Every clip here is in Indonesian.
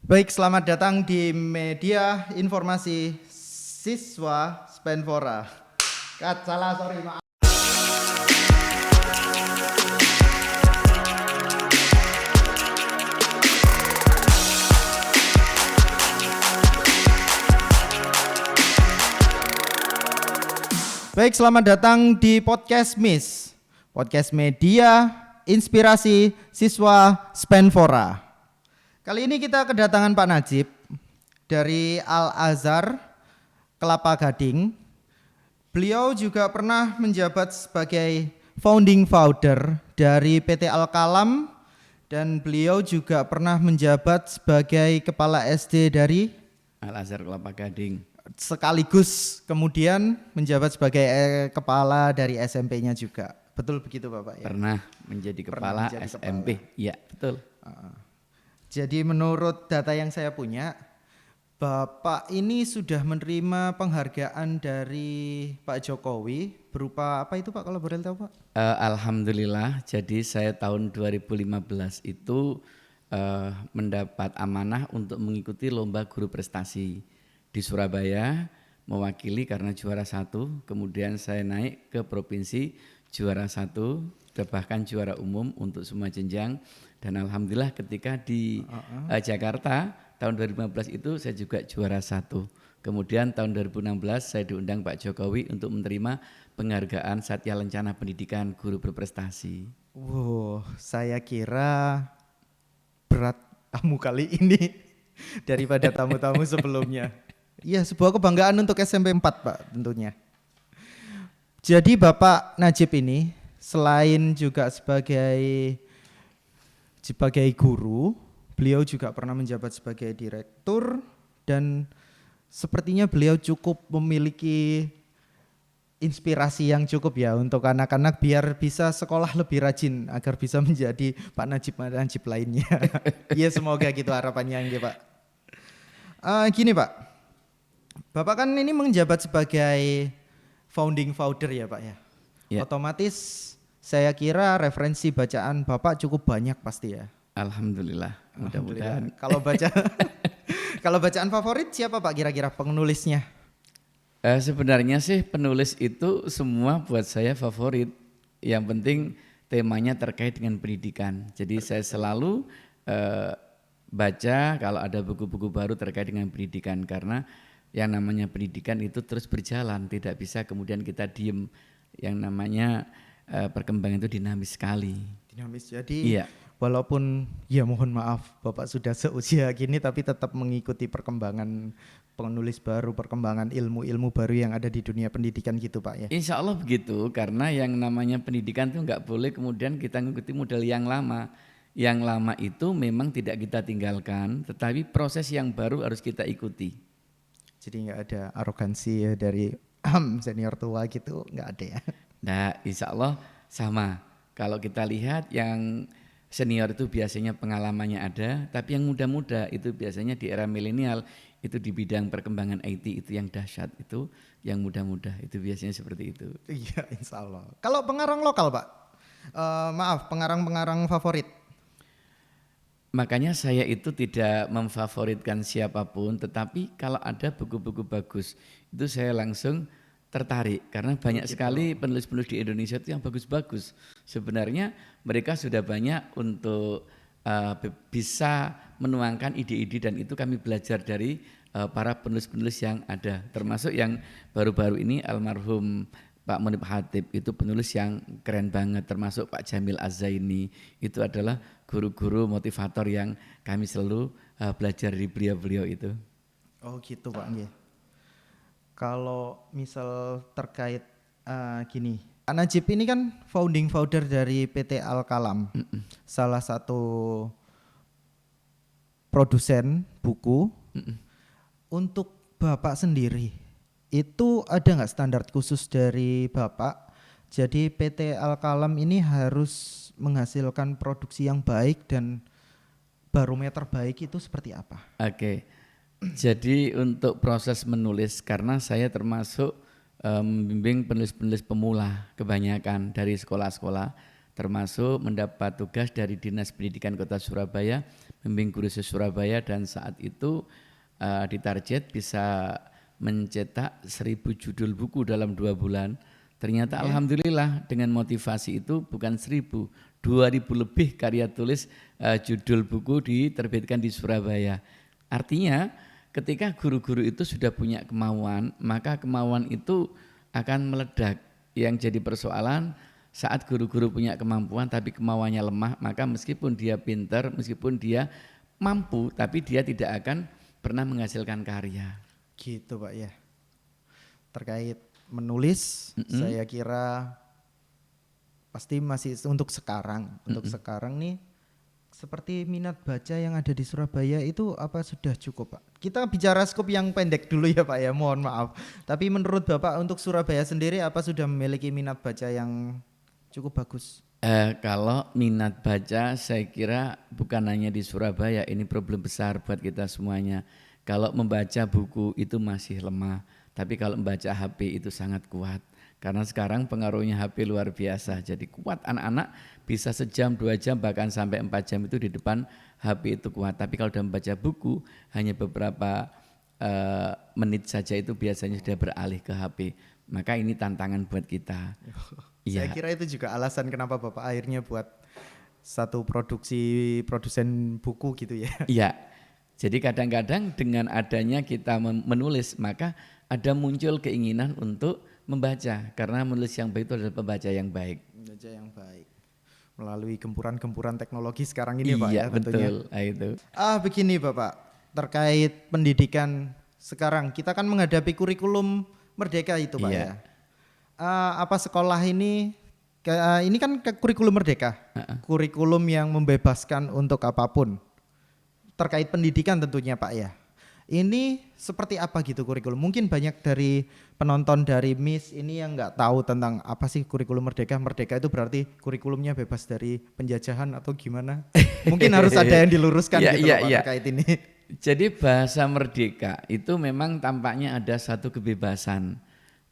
Baik, selamat datang di media informasi siswa Spenfora. Salah, sorry, maaf. Baik, selamat datang di podcast MIS, podcast media inspirasi siswa Spenfora. Kali ini kita kedatangan Pak Najib dari Al-Azhar, Kelapa Gading. Beliau juga pernah menjabat sebagai founding founder dari PT Al-Kalam dan beliau juga pernah menjabat sebagai kepala SD dari Al-Azhar Kelapa Gading. Sekaligus kemudian menjabat sebagai kepala dari SMP-nya juga. Betul begitu Bapak ya? Pernah menjadi kepala menjadi SMP. Iya, betul. Jadi menurut data yang saya punya, Bapak ini sudah menerima penghargaan dari Pak Jokowi berupa apa itu Pak, kalau boleh tahu Pak? Alhamdulillah, jadi saya tahun 2015 itu mendapat amanah untuk mengikuti lomba guru prestasi di Surabaya, mewakili karena juara 1, kemudian saya naik ke provinsi juara 1, bahkan juara umum untuk semua jenjang. Dan alhamdulillah ketika di Jakarta tahun 2015 itu saya juga juara 1. Kemudian tahun 2016 saya diundang Pak Jokowi untuk menerima penghargaan Satya Lencana Pendidikan Guru Berprestasi. Wow, saya kira berat tamu kali ini daripada tamu-tamu sebelumnya. Iya, sebuah kebanggaan untuk SMP 4 Pak tentunya. Jadi Bapak Najib ini selain juga sebagai guru, beliau juga pernah menjabat sebagai direktur dan sepertinya beliau cukup memiliki inspirasi yang cukup ya untuk anak-anak biar bisa sekolah lebih rajin agar bisa menjadi Pak Najib lainnya. Iya, semoga gitu harapannya ya Pak. Gini Pak, Bapak kan ini menjabat sebagai founding founder ya Pak ya. Ya. Otomatis saya kira referensi bacaan Bapak cukup banyak pasti ya. Alhamdulillah, mudah-mudahan. Kalau bacaan favorit siapa Pak kira-kira penulisnya? Sebenarnya sih penulis itu semua buat saya favorit. Yang penting temanya terkait dengan pendidikan. Jadi saya selalu baca kalau ada buku-buku baru terkait dengan pendidikan, karena yang namanya pendidikan itu terus berjalan, tidak bisa kemudian kita diem. Yang namanya perkembangan itu dinamis sekali. Dinamis, jadi iya. Walaupun ya mohon maaf Bapak sudah seusia gini tapi tetap mengikuti perkembangan penulis baru, perkembangan ilmu-ilmu baru yang ada di dunia pendidikan gitu Pak ya. Insya Allah begitu, karena yang namanya pendidikan itu nggak boleh kemudian kita ngikuti model yang lama. Yang lama itu memang tidak kita tinggalkan, tetapi proses yang baru harus kita ikuti. Jadi nggak ada arogansi ya dari senior tua gitu, nggak ada ya. Nah, insya Allah sama. Kalau kita lihat yang senior itu biasanya pengalamannya ada, tapi yang muda-muda itu biasanya di era milenial itu di bidang perkembangan IT itu yang dahsyat, itu yang muda-muda itu biasanya seperti itu. Iya, insya Allah. Kalau pengarang lokal Pak, maaf, pengarang-pengarang favorit? Makanya saya itu tidak memfavoritkan siapapun, tetapi kalau ada buku-buku bagus itu saya langsung tertarik, karena banyak sekali penulis-penulis di Indonesia itu yang bagus-bagus. Sebenarnya mereka sudah banyak untuk bisa menuangkan ide-ide, dan itu kami belajar dari para penulis-penulis yang ada, termasuk yang baru-baru ini almarhum Pak Munib Hatib, itu penulis yang keren banget, termasuk Pak Jamil Az-Zaini, itu adalah guru-guru motivator yang kami selalu belajar dari beliau-beliau itu. Oh gitu Pak. Kalau misal terkait gini, Pak Najib ini kan founding founder dari PT Al-Kalam, salah satu produsen buku. Untuk Bapak sendiri, itu ada nggak standar khusus dari Bapak? Jadi PT Al-Kalam ini harus menghasilkan produksi yang baik dan barometer baik itu seperti apa? Oke. Jadi untuk proses menulis, karena saya termasuk membimbing penulis-penulis pemula kebanyakan dari sekolah-sekolah, termasuk mendapat tugas dari Dinas Pendidikan Kota Surabaya membimbing guru Surabaya dan saat itu ditarget bisa mencetak 1.000 judul buku dalam 2 bulan. Ternyata alhamdulillah dengan motivasi itu bukan 1.000, 2.000 lebih karya tulis judul buku diterbitkan di Surabaya. Artinya ketika guru-guru itu sudah punya kemauan, maka kemauan itu akan meledak. Yang jadi persoalan saat guru-guru punya kemampuan tapi kemauannya lemah, maka meskipun dia pintar, meskipun dia mampu, tapi dia tidak akan pernah menghasilkan karya. Gitu Pak ya. Terkait menulis, saya kira pasti masih untuk sekarang. Untuk sekarang nih, seperti minat baca yang ada di Surabaya itu apa sudah cukup Pak? Kita bicara skop yang pendek dulu ya Pak ya, mohon maaf. Tapi menurut Bapak untuk Surabaya sendiri apa sudah memiliki minat baca yang cukup bagus? Kalau minat baca saya kira bukan hanya di Surabaya, ini problem besar buat kita semuanya. Kalau membaca buku itu masih lemah. Tapi kalau membaca HP itu sangat kuat. Karena sekarang pengaruhnya HP luar biasa. Jadi kuat, anak-anak bisa sejam, 2 jam, bahkan sampai 4 jam itu di depan HP itu kuat. Tapi kalau dalam membaca buku hanya beberapa menit saja itu biasanya sudah beralih ke HP. Maka ini tantangan buat kita. Saya kira itu juga alasan kenapa Bapak akhirnya buat satu produsen buku gitu ya. Iya. Jadi kadang-kadang dengan adanya kita menulis, maka ada muncul keinginan untuk membaca. Karena menulis yang baik itu adalah pembaca yang baik. Pembaca yang baik. Melalui gempuran-gempuran teknologi sekarang ini Pak Iya, ya tentunya. Betul. Itu. Begini Bapak, terkait pendidikan sekarang, kita kan menghadapi kurikulum merdeka itu Pak ya. Apa sekolah ini kan kurikulum merdeka, kurikulum yang membebaskan untuk apapun. Terkait pendidikan tentunya Pak ya. Ini seperti apa gitu kurikulum? Mungkin banyak dari penonton dari Miss ini yang nggak tahu tentang apa sih kurikulum merdeka. Merdeka itu berarti kurikulumnya bebas dari penjajahan atau gimana? Mungkin harus ada yang diluruskan gitu Pak terkait ini. Jadi bahasa merdeka itu memang tampaknya ada satu kebebasan.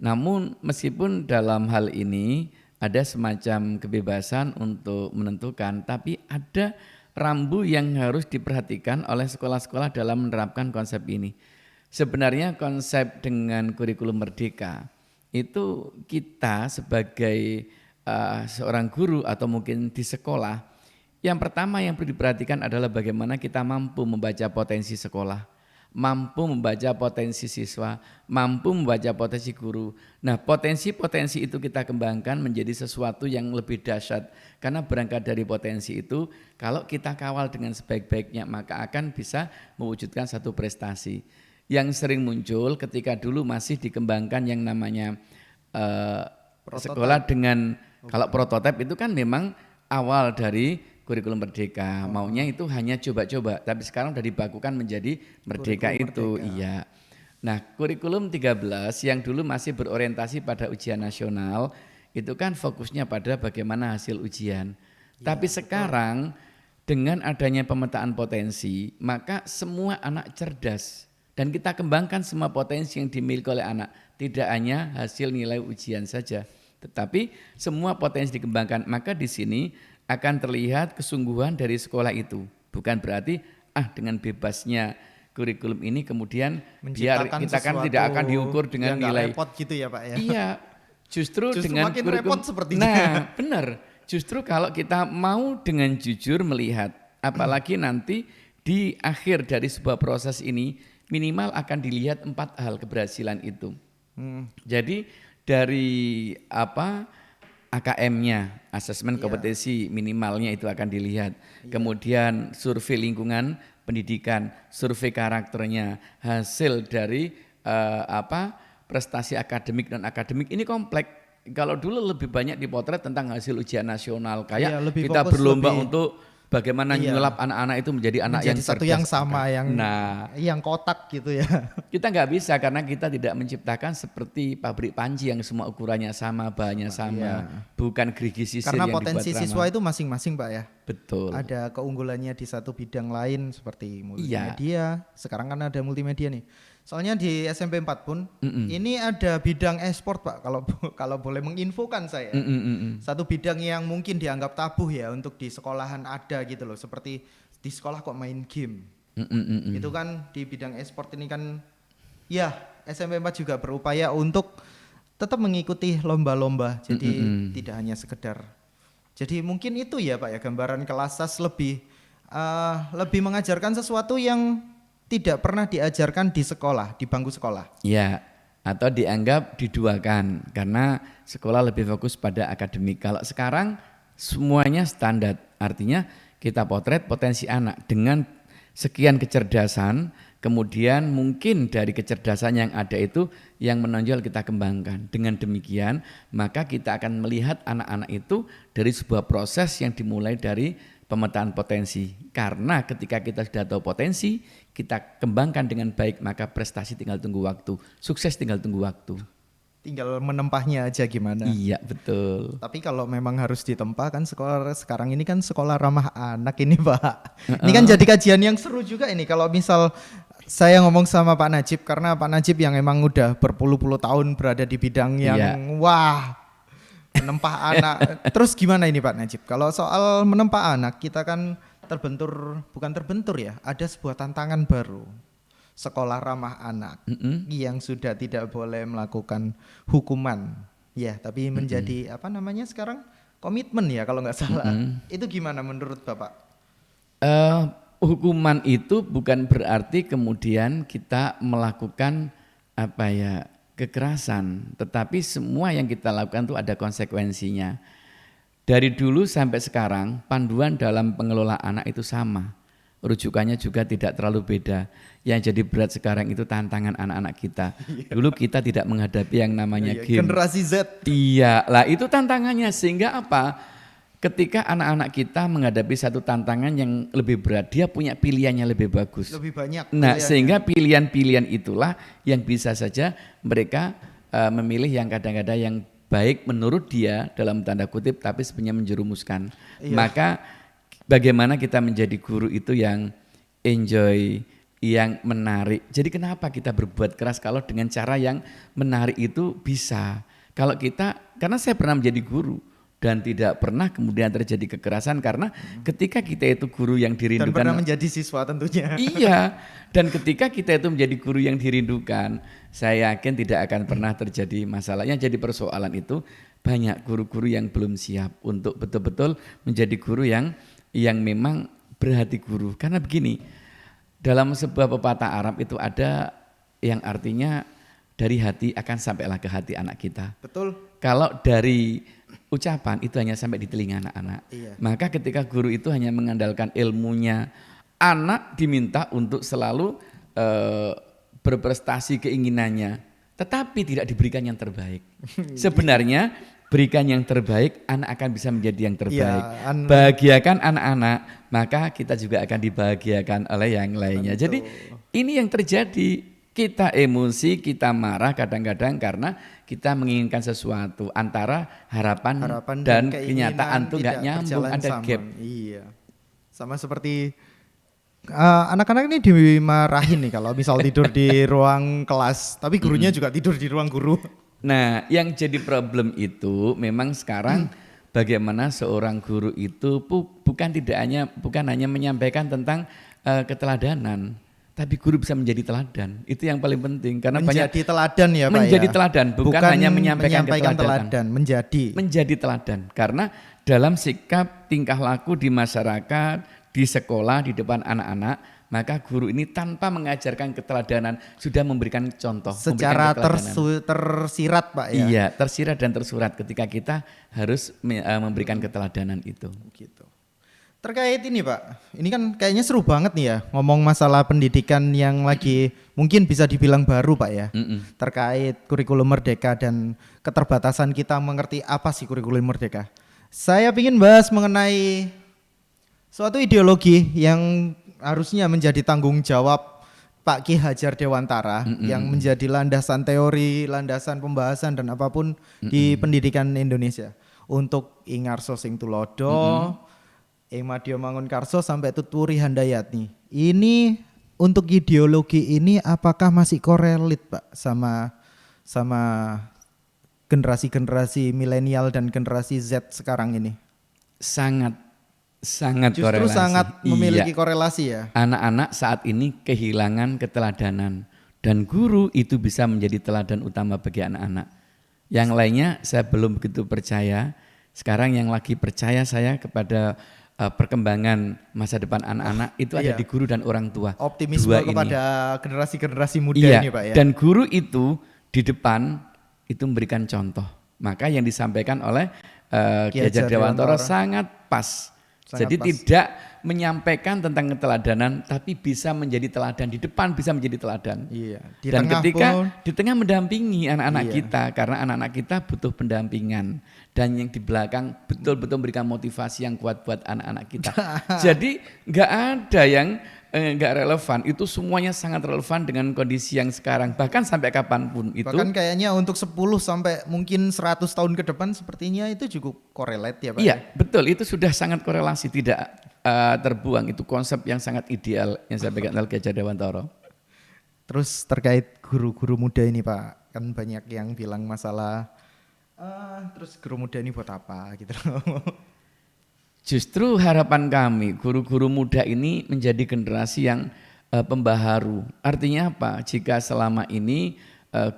Namun meskipun dalam hal ini ada semacam kebebasan untuk menentukan, tapi ada rambu yang harus diperhatikan oleh sekolah-sekolah dalam menerapkan konsep ini. Sebenarnya konsep dengan kurikulum merdeka itu kita sebagai seorang guru atau mungkin di sekolah, yang pertama yang perlu diperhatikan adalah bagaimana kita mampu membaca potensi sekolah, mampu membaca potensi siswa, mampu membaca potensi guru. Nah, potensi-potensi itu kita kembangkan menjadi sesuatu yang lebih dahsyat. Karena berangkat dari potensi itu, kalau kita kawal dengan sebaik-baiknya, maka akan bisa mewujudkan satu prestasi. Yang sering muncul ketika dulu masih dikembangkan yang namanya sekolah dengan, kalau prototipe itu kan memang awal dari kurikulum merdeka, maunya itu hanya coba-coba, tapi sekarang sudah dibakukan menjadi merdeka itu. Iya. Nah, kurikulum 13 yang dulu masih berorientasi pada ujian nasional, itu kan fokusnya pada bagaimana hasil ujian. Tapi sekarang dengan adanya pemetaan potensi, maka semua anak cerdas dan kita kembangkan semua potensi yang dimiliki oleh anak, tidak hanya hasil nilai ujian saja, tetapi semua potensi dikembangkan. Maka di sini akan terlihat kesungguhan dari sekolah itu. Bukan berarti dengan bebasnya kurikulum ini kemudian biar kita kan tidak akan diukur dengan nilai. Repot gitu ya Pak ya. Iya, justru dengan makin kurikulum. Repot sepertinya. Nah, benar. Justru kalau kita mau dengan jujur melihat, apalagi nanti di akhir dari sebuah proses ini minimal akan dilihat 4 hal keberhasilan itu. Jadi dari AKM-nya, asesmen kompetensi minimalnya itu akan dilihat. Kemudian survei lingkungan pendidikan, survei karakternya, hasil dari prestasi akademik dan akademik ini kompleks. Kalau dulu lebih banyak dipotret tentang hasil ujian nasional, kayak kita berlomba untuk bagaimana nyelap anak-anak itu menjadi anak yang satu cerdas. yang sama, yang kotak gitu ya. Kita nggak bisa karena kita tidak menciptakan seperti pabrik panci yang semua ukurannya sama, bahannya sama, bukan gerigi sisir karena yang dibuat potensi siswa itu masing-masing Pak ya. Betul. Ada keunggulannya di satu bidang lain seperti multimedia. Sekarang kan ada multimedia nih. Soalnya di SMP 4 pun ini ada bidang e-sport Pak, kalau boleh menginfokan saya. Satu bidang yang mungkin dianggap tabu ya untuk di sekolahan ada gitu loh, seperti di sekolah kok main game. Mm. Itu kan di bidang e-sport ini kan ya SMP 4 juga berupaya untuk tetap mengikuti lomba-lomba. Jadi tidak hanya sekedar. Jadi mungkin itu ya Pak ya, gambaran Kelasas lebih mengajarkan sesuatu yang tidak pernah diajarkan di sekolah, di bangku sekolah. Ya, atau dianggap diduakan karena sekolah lebih fokus pada akademik. Kalau sekarang semuanya standar, artinya kita potret potensi anak dengan sekian kecerdasan, kemudian mungkin dari kecerdasan yang ada itu yang menonjol kita kembangkan. Dengan demikian, maka kita akan melihat anak-anak itu dari sebuah proses yang dimulai dari pemetaan potensi. Karena ketika kita sudah tahu potensi, kita kembangkan dengan baik, maka prestasi tinggal tunggu waktu, sukses tinggal tunggu waktu. Tinggal menempahnya aja gimana. Iya, betul. Tapi kalau memang harus ditempa kan sekolah sekarang ini kan sekolah ramah anak ini Pak. Ini kan jadi kajian yang seru juga ini kalau misal saya ngomong sama Pak Najib, karena Pak Najib yang emang udah berpuluh-puluh tahun berada di bidang yang wah menempah anak. Terus gimana ini Pak Najib? Kalau soal menempa anak kita kan bukan terbentur ya, ada sebuah tantangan baru. Sekolah ramah anak yang sudah tidak boleh melakukan hukuman ya, tapi menjadi apa namanya sekarang komitmen ya kalau nggak salah. Itu gimana menurut Bapak? Hukuman itu bukan berarti kemudian kita melakukan kekerasan, tetapi semua yang kita lakukan itu ada konsekuensinya. Dari dulu sampai sekarang panduan dalam pengelolaan anak itu sama. Rujukannya juga tidak terlalu beda. Yang jadi berat sekarang itu tantangan anak-anak kita. Dulu kita tidak menghadapi yang namanya game. Generasi Z. Iya, lah itu tantangannya. Sehingga apa? Ketika anak-anak kita menghadapi satu tantangan yang lebih berat, dia punya pilihannya lebih bagus. Lebih banyak. Nah, sehingga pilihan-pilihan itulah yang bisa saja mereka memilih yang kadang-kadang yang baik menurut dia dalam tanda kutip, tapi sebenarnya menjerumuskan. Iya. Maka bagaimana kita menjadi guru itu yang enjoy, yang menarik. Jadi kenapa kita berbuat keras kalau dengan cara yang menarik itu bisa? Kalau kita, karena saya pernah menjadi guru dan tidak pernah kemudian terjadi kekerasan karena ketika kita itu guru yang dirindukan. Dan pernah menjadi siswa tentunya. Iya, dan ketika kita itu menjadi guru yang dirindukan, saya yakin tidak akan pernah terjadi masalahnya. Jadi persoalan itu banyak guru-guru yang belum siap untuk betul-betul menjadi guru yang memang berhati guru. Karena begini, dalam sebuah pepatah Arab itu ada yang artinya dari hati akan sampailah ke hati anak kita. Betul. Kalau dari ucapan itu hanya sampai di telinga anak-anak. Iya. Maka ketika guru itu hanya mengandalkan ilmunya, anak diminta untuk selalu berprestasi keinginannya, tetapi tidak diberikan yang terbaik. Sebenarnya berikan yang terbaik, anak akan bisa menjadi yang terbaik. Ya, bahagiakan anak-anak, maka kita juga akan dibahagiakan oleh yang lainnya. Tentu. Jadi ini yang terjadi. Kita emosi, kita marah kadang-kadang karena kita menginginkan sesuatu antara harapan dan kenyataan itu nggak nyambung, ada gap. Iya, sama seperti anak-anak ini dimarahin nih kalau misal tidur di ruang kelas, tapi gurunya juga tidur di ruang guru. Nah, yang jadi problem itu memang sekarang bagaimana seorang guru itu bukan hanya menyampaikan tentang keteladanan. Tapi guru bisa menjadi teladan, itu yang paling penting karena menjadi teladan ya Pak. Menjadi teladan, bukan hanya menyampaikan teladan, menjadi teladan. Karena dalam sikap tingkah laku di masyarakat, di sekolah, di depan anak-anak, maka guru ini tanpa mengajarkan keteladanan sudah memberikan contoh. Secara tersirat Pak ya. Iya, tersirat dan tersurat ketika kita harus memberikan keteladanan itu. Gitu. Terkait ini Pak, ini kan kayaknya seru banget nih ya ngomong masalah pendidikan yang lagi mungkin bisa dibilang baru Pak ya. Terkait kurikulum merdeka dan keterbatasan kita mengerti apa sih kurikulum merdeka. Saya ingin bahas mengenai suatu ideologi yang harusnya menjadi tanggung jawab Pak Ki Hajar Dewantara yang menjadi landasan teori, landasan pembahasan dan apapun di pendidikan Indonesia. Untuk Ingarso Sing Tulodo, Madya Mangunkarso sampai Tutwuri Handayani. Ini untuk ideologi ini apakah masih korelit Pak sama generasi-generasi milenial dan generasi Z sekarang ini? Sangat Sangat Justru korelasi. sangat memiliki Iya. korelasi ya. Anak-anak saat ini kehilangan keteladanan dan guru itu bisa menjadi teladan utama bagi anak-anak. Yang lainnya saya belum begitu percaya. Sekarang yang lagi percaya saya kepada perkembangan masa depan anak-anak itu ada iya. di guru dan orang tua. Optimisme Dua ini. kepada generasi-generasi muda Iya, ini Pak ya. dan guru itu di depan itu memberikan contoh. Maka yang disampaikan oleh Ki Hajar Dewantara sangat pas. Sangat Jadi pas. tidak menyampaikan tentang keteladanan, tapi bisa menjadi teladan di depan, bisa menjadi teladan. Iya. Di Dan tengah ketika pun, di tengah mendampingi anak-anak Iya. kita, karena anak-anak kita butuh pendampingan, dan yang di belakang betul-betul memberikan motivasi yang kuat buat anak-anak kita. Jadi nggak ada yang nggak relevan, itu semuanya sangat relevan dengan kondisi yang sekarang, bahkan sampai kapanpun itu. bahkan kayaknya untuk 10 sampai mungkin 100 tahun ke depan sepertinya itu cukup correlate ya Pak. Iya, betul, itu sudah sangat korelasi, tidak terbuang. Itu konsep yang sangat ideal yang saya pegang oleh Ki Hajar Dewantara. Terus terkait guru-guru muda ini Pak, kan banyak yang bilang masalah terus guru muda ini buat apa gitu loh. Justru harapan kami, guru-guru muda ini menjadi generasi yang pembaharu. Artinya apa? Jika selama ini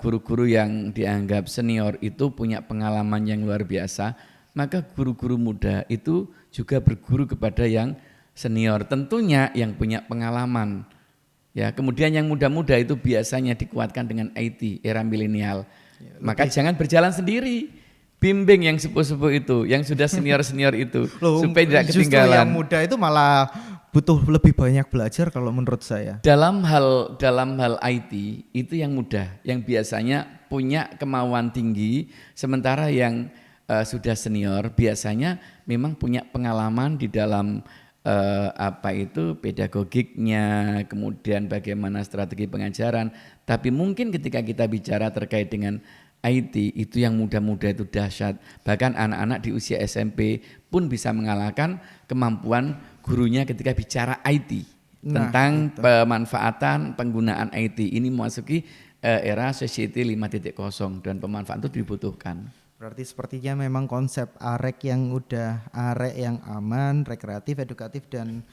guru-guru yang dianggap senior itu punya pengalaman yang luar biasa, maka guru-guru muda itu juga berguru kepada yang senior. Tentunya yang punya pengalaman. Ya, kemudian yang muda-muda itu biasanya dikuatkan dengan IT, era milenial. Maka jangan berjalan sendiri. Bimbing yang sepuh-sepuh itu, yang sudah senior-senior itu, Loh, supaya tidak justru ketinggalan. yang muda itu malah butuh lebih banyak belajar kalau menurut saya. Dalam hal IT itu yang mudah, yang biasanya punya kemauan tinggi, sementara yang sudah senior biasanya memang punya pengalaman di dalam pedagogiknya, kemudian bagaimana strategi pengajaran. Tapi mungkin ketika kita bicara terkait dengan IT itu yang muda-muda itu dahsyat. Bahkan anak-anak di usia SMP pun bisa mengalahkan kemampuan gurunya ketika bicara IT. Tentang pemanfaatan penggunaan IT. Ini memasuki era Society 5.0 dan pemanfaatan itu dibutuhkan. Berarti sepertinya memang konsep arek yang udah arek yang aman, rekreatif, edukatif dan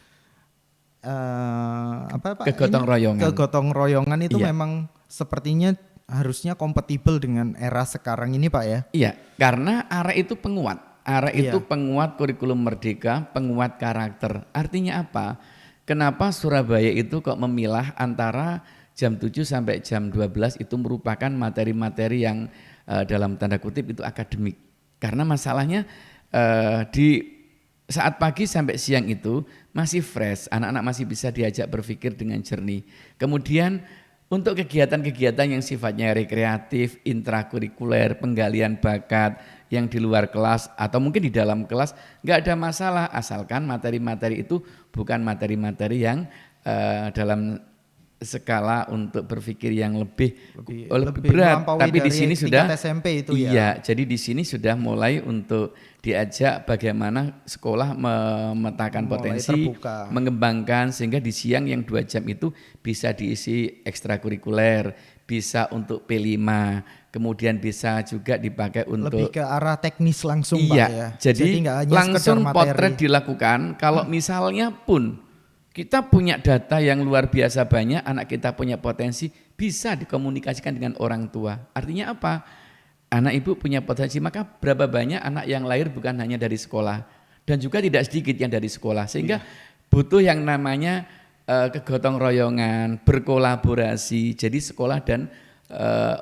Kegotong royongan. Kegotong royongan itu Iya. memang sepertinya harusnya kompatibel dengan era sekarang ini Pak ya. Iya, karena arek itu penguat. Arek Iya. itu penguat kurikulum merdeka, penguat karakter. Artinya apa? Kenapa Surabaya itu kok memilah antara jam 7 sampai jam 12 itu merupakan materi-materi yang dalam tanda kutip itu akademik. Karena masalahnya di saat pagi sampai siang itu masih fresh, anak-anak masih bisa diajak berpikir dengan jernih. Kemudian untuk kegiatan-kegiatan yang sifatnya rekreatif, intrakurikuler, penggalian bakat yang di luar kelas atau mungkin di dalam kelas nggak ada masalah asalkan materi-materi itu bukan materi-materi yang dalam skala untuk berpikir yang lebih berat. melampaui Tapi di dari sini tingkat sudah SMP itu ya. iya, jadi di sini sudah mulai untuk diajak bagaimana sekolah memetakan Mulai potensi, terbuka. mengembangkan sehingga di siang yang 2 jam itu bisa diisi ekstrakurikuler, bisa untuk P5, kemudian bisa juga dipakai Lebih untuk ke arah teknis langsung iya, Pak ya. jadi nggak hanya langsung sekedar potret materi. dilakukan. Kalau misalnya pun kita punya data yang luar biasa banyak, anak kita punya potensi, bisa dikomunikasikan dengan orang tua. Artinya apa? Anak ibu punya potensi, maka berapa banyak anak yang lahir bukan hanya dari sekolah, dan juga tidak sedikit yang dari sekolah. Sehingga butuh yang namanya kegotong royongan, berkolaborasi. Jadi sekolah dan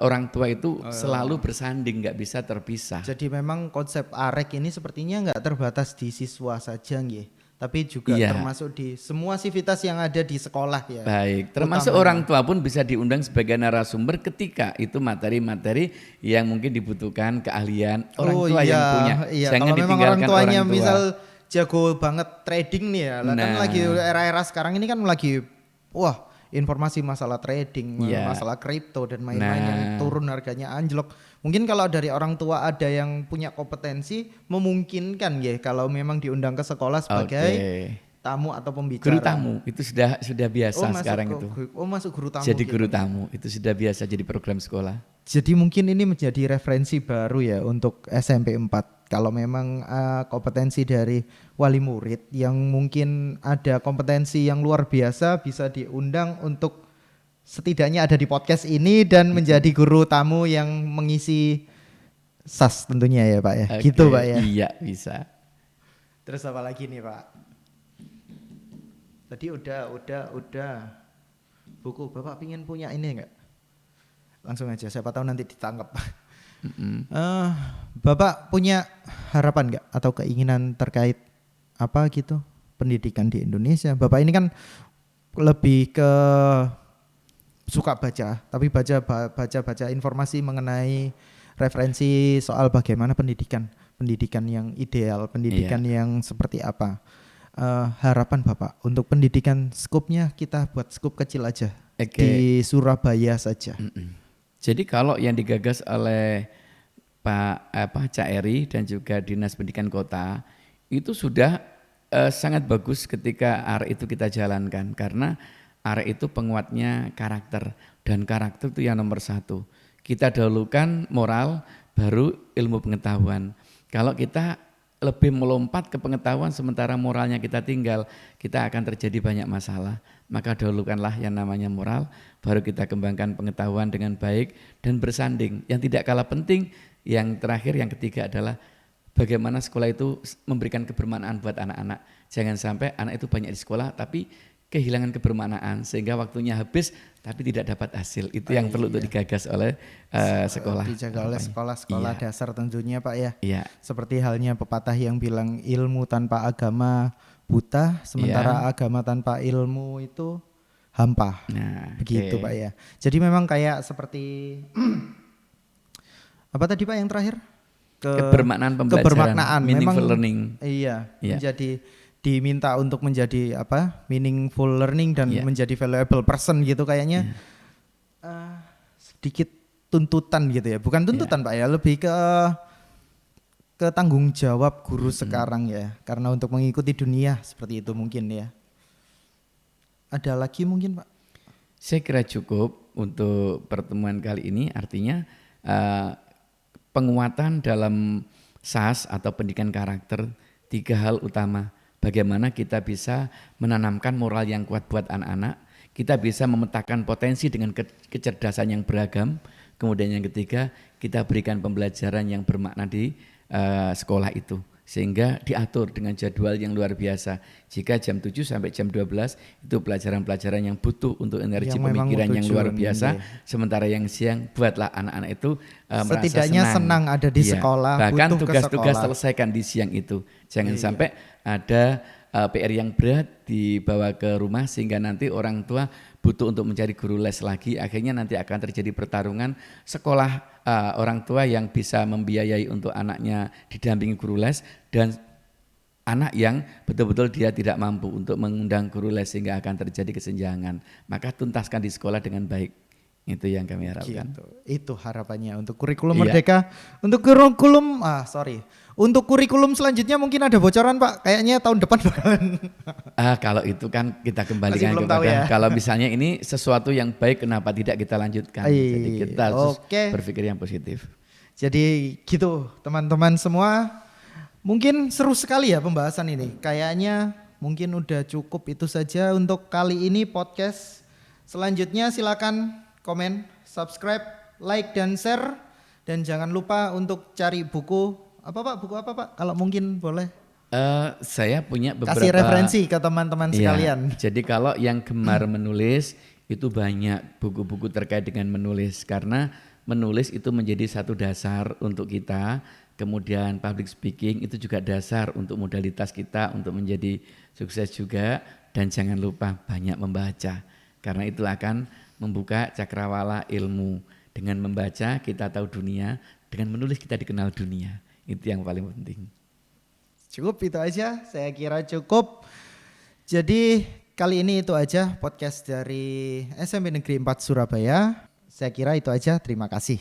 orang tua itu selalu bersanding, nggak bisa terpisah. Jadi memang konsep arek ini sepertinya nggak terbatas di siswa saja nggih, tapi juga Iya. termasuk di semua sivitas yang ada di sekolah ya. Baik, termasuk Utamanya. orang tua pun bisa diundang sebagai narasumber ketika itu materi-materi yang mungkin dibutuhkan keahlian orang tua yang punya. Iya. Jangan Kalau memang orang ditinggalkan tuanya orang tua. misal jago banget trading nih ya, lah kan Nah. lagi era-era sekarang ini kan lagi wah informasi masalah trading, Iya. masalah kripto dan lain-lain Nah. yang turun harganya anjlok. Mungkin kalau dari orang tua ada yang punya kompetensi memungkinkan ya kalau memang diundang ke sekolah sebagai Oke. tamu atau pembicara. Guru tamu itu sudah biasa masuk sekarang ke- itu. masuk guru tamu. Jadi gitu. guru tamu itu sudah biasa jadi program sekolah. Jadi mungkin ini menjadi referensi baru ya untuk SMP 4. kalau memang kompetensi dari wali murid yang mungkin ada kompetensi yang luar biasa bisa diundang untuk setidaknya ada di podcast ini dan menjadi guru tamu yang mengisi SAS tentunya ya Pak ya. Oke, Gitu Pak ya. Iya bisa. Terus apa lagi nih Pak? Tadi udah. Buku Bapak pingin punya ini enggak? Langsung aja, siapa tahu nanti ditangkap. Bapak punya harapan enggak atau keinginan terkait apa gitu pendidikan di Indonesia? Bapak ini kan lebih ke suka baca, tapi baca informasi mengenai referensi soal bagaimana pendidikan yang ideal, pendidikan yang seperti apa. Harapan Bapak untuk pendidikan skupnya kita buat skup kecil aja di Surabaya saja. Jadi kalau yang digagas oleh Pak Cak Eri dan juga Dinas Pendidikan Kota itu sudah sangat bagus ketika arek itu kita jalankan, karena arek itu penguatnya karakter, dan karakter itu yang nomor satu. Kita dahulukan moral baru ilmu pengetahuan. Kalau kita lebih melompat ke pengetahuan sementara moralnya kita tinggal, kita akan terjadi banyak masalah. Maka dahulukanlah yang namanya moral, baru kita kembangkan pengetahuan dengan baik dan bersanding. Yang tidak kalah penting, yang terakhir, yang ketiga adalah bagaimana sekolah itu memberikan kebermanfaatan buat anak-anak. Jangan sampai anak itu banyak di sekolah tapi kehilangan kebermanfaatan sehingga waktunya habis tapi tidak dapat hasil. Itu yang perlu untuk digagas oleh sekolah. Dijaga oleh sekolah-sekolah dasar tentunya Pak ya. Iya. Seperti halnya pepatah yang bilang ilmu tanpa agama buta, sementara agama tanpa ilmu itu hampa. Nah, begitu Pak ya. Jadi memang kayak seperti apa tadi Pak yang terakhir? Kebermaknaan pembelajaran, kebermaknaan, meaningful memang, learning. Iya, menjadi diminta untuk menjadi meaningful learning dan menjadi valuable person gitu kayaknya. Sedikit tuntutan gitu ya, bukan tuntutan Pak ya, lebih ke tanggung jawab guru sekarang ya, karena untuk mengikuti dunia seperti itu mungkin ya. Ada lagi mungkin Pak? Saya kira cukup untuk pertemuan kali ini, artinya penguatan dalam SAS atau pendidikan karakter, 3 hal utama. Bagaimana kita bisa menanamkan moral yang kuat buat anak-anak, kita bisa memetakan potensi dengan kecerdasan yang beragam, kemudian yang ketiga kita berikan pembelajaran yang bermakna di sekolah itu, sehingga diatur dengan jadwal yang luar biasa. Jika jam 7 sampai jam 12 itu pelajaran-pelajaran yang butuh untuk energi yang pemikiran yang luar biasa, sementara yang siang buatlah anak-anak itu setidaknya merasa senang ada di sekolah, bahkan butuh tugas-tugas selesaikan di siang itu. Jangan sampai ada PR yang berat dibawa ke rumah sehingga nanti orang tua butuh untuk mencari guru les lagi, akhirnya nanti akan terjadi pertarungan sekolah orang tua yang bisa membiayai untuk anaknya didampingi guru les dan anak yang betul-betul dia tidak mampu untuk mengundang guru les sehingga akan terjadi kesenjangan. Maka tuntaskan di sekolah dengan baik. Itu yang kami harapkan. Gitu. Itu harapannya untuk kurikulum merdeka. Untuk kurikulum untuk kurikulum selanjutnya mungkin ada bocoran Pak. Kayaknya tahun depan bakalan. Kalau itu kan kita kembalikan kepada kalau misalnya ini sesuatu yang baik, kenapa tidak kita lanjutkan. Jadi kita harus berpikir yang positif. Jadi gitu teman-teman semua. Mungkin seru sekali ya pembahasan ini. Kayaknya mungkin udah cukup itu saja untuk kali ini podcast. Selanjutnya silakan komen, subscribe, like dan share, dan jangan lupa untuk cari buku apa Pak? Kalau mungkin boleh. Saya punya beberapa. Kasih referensi ke teman-teman sekalian. Jadi kalau yang gemar menulis itu banyak buku-buku terkait dengan menulis, karena menulis itu menjadi satu dasar untuk kita. Kemudian public speaking itu juga dasar untuk modalitas kita untuk menjadi sukses juga, dan jangan lupa banyak membaca, karena itu akan membuka cakrawala ilmu. Dengan membaca kita tahu dunia, dengan menulis kita dikenal dunia. Itu yang paling penting. Cukup itu aja, saya kira cukup. Jadi kali ini itu aja podcast dari SMP Negeri 4 Surabaya. Saya kira itu aja, terima kasih.